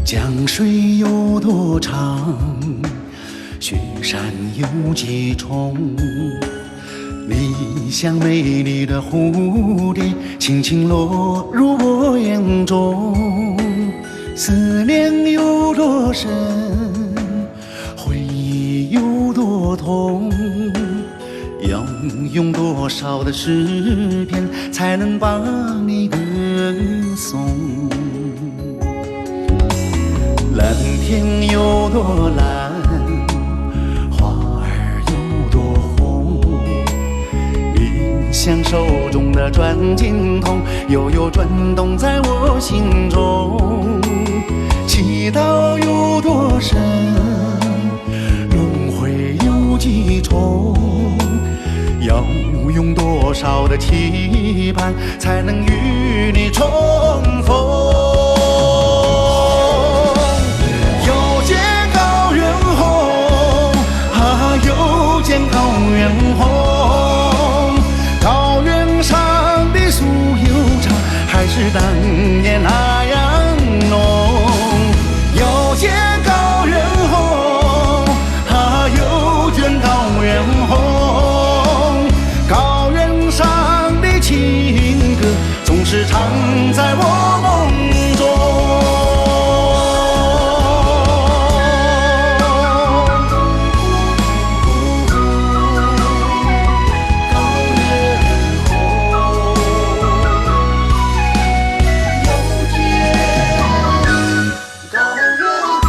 江水有多长，雪山有几重。你像美丽的蝴蝶，轻轻落入我眼中。思念有多深，回忆有多痛。要用多少的诗篇，才能把你歌颂？蓝天有多蓝，花儿有多红。你像手中的转经筒，悠悠转动在我心中。祈祷有多深，轮回有几重。要用多少的期盼，才能与你重逢？又见高原红，又见高原红。高原上的酥油茶，还是当年那样浓。又见高原红，又见高原红。情歌总是唱在我梦中。高原红，又见高原红。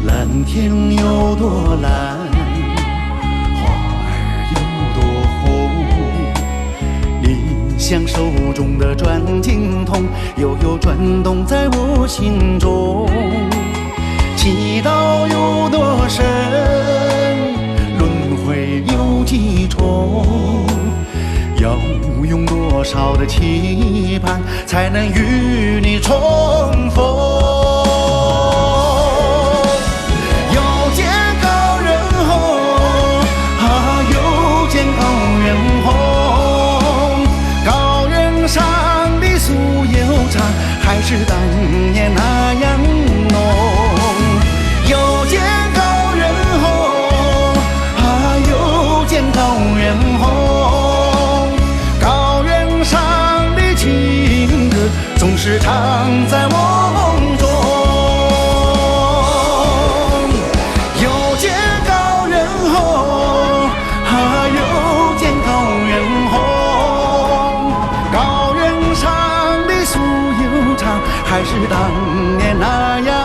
蓝天有多蓝，像手中的转经筒，悠悠转动在我心中。祈祷有多深，轮回有几重。要用多少的期盼，才能与你重逢？又见高原红，又见高原红。上的酥油茶，还是当年那样浓。又见高原红，又见高原红。高原上的情歌，总是唱在我梦中。又见高原红，又见高原红。还是当年那样。